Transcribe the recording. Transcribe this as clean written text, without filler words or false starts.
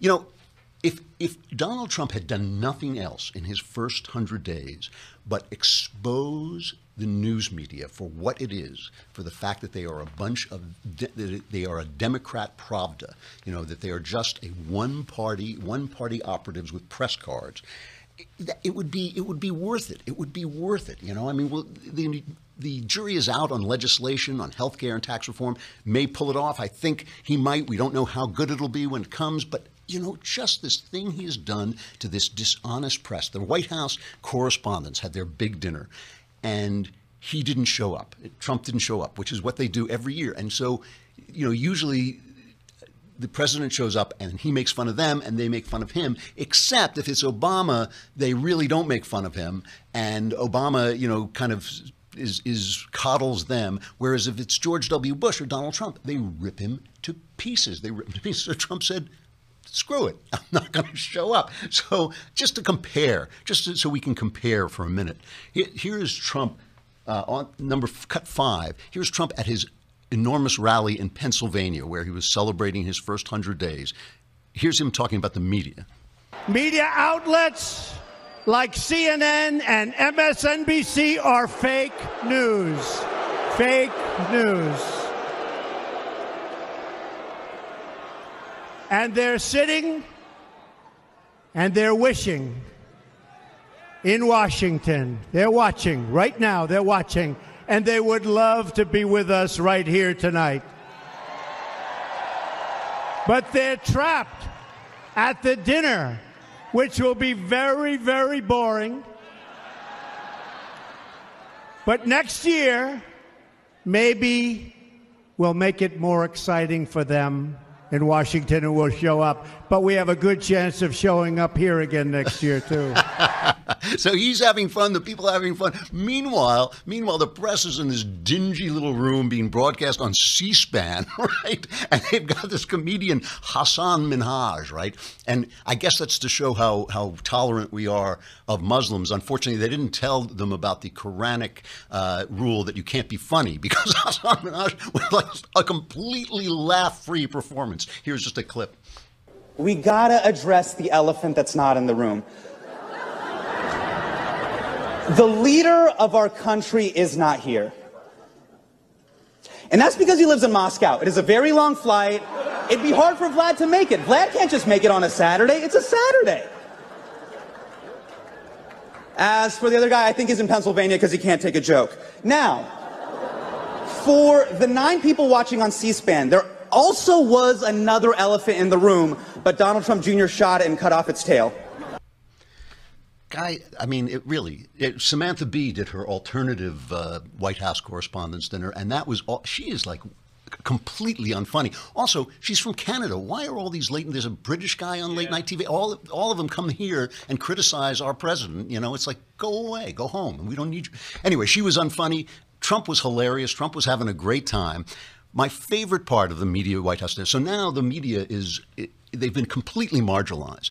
You know, if Donald Trump had done nothing else in his first 100 days but expose the news media for what it is, for the fact that they are a bunch of, they are a Democrat Pravda, you know, that they are just a one-party operatives with press cards, it would be worth it. It would be worth it. You know, I mean, well, the jury is out on legislation, on health care and tax reform. May pull it off. I think he might. We don't know how good it'll be when it comes, but you know, just this thing he has done to this dishonest press. The White House correspondents had their big dinner, and he didn't show up. Trump didn't show up, which is what they do every year. And so, you know, usually the president shows up and he makes fun of them and they make fun of him, except if it's Obama, they really don't make fun of him. And Obama, you know, kind of is coddles them. Whereas if it's George W. Bush or Donald Trump, they rip him to pieces. They rip him to pieces. So Trump said, screw it, I'm not going to show up. So just to compare, so we can compare for a minute. Here is Trump on cut 5. Here's Trump at his enormous rally in Pennsylvania, where he was celebrating his first 100 days. Here's him talking about the media. Media outlets like CNN and MSNBC are fake news. Fake news. And they're sitting and they're wishing in Washington. They're watching right now. They're watching. And they would love to be with us right here tonight. But they're trapped at the dinner, which will be very, very boring. But next year, maybe we'll make it more exciting for them in Washington and will show up. But we have a good chance of showing up here again next year, too. So he's having fun. The people are having fun. Meanwhile, the press is in this dingy little room being broadcast on C-SPAN, right? And they've got this comedian, Hassan Minhaj, right? And I guess that's to show how tolerant we are of Muslims. Unfortunately, they didn't tell them about the Quranic rule that you can't be funny, because Hassan Minhaj was like a completely laugh-free performance. Here's just a clip. We gotta address the elephant that's not in the room. The leader of our country is not here. And that's because he lives in Moscow. It is a very long flight. It'd be hard for Vlad to make it. Vlad can't just make it on a Saturday. It's a Saturday. As for the other guy, I think he's in Pennsylvania because he can't take a joke. Now, for the 9 people watching on C-SPAN, there also was another elephant in the room, but Donald Trump Jr. shot it and cut off its tail. Guy, I mean, Samantha Bee did her alternative White House Correspondents' Dinner, and that was all. She is like completely unfunny. Also, she's from Canada. Why are all these there's a British guy on late night TV. All of them come here and criticize our president. You know, it's like, go away, go home. We don't need you. Anyway, she was unfunny. Trump was hilarious. Trump was having a great time. My favorite part of the media White House dinner. So now the media they've been completely marginalized.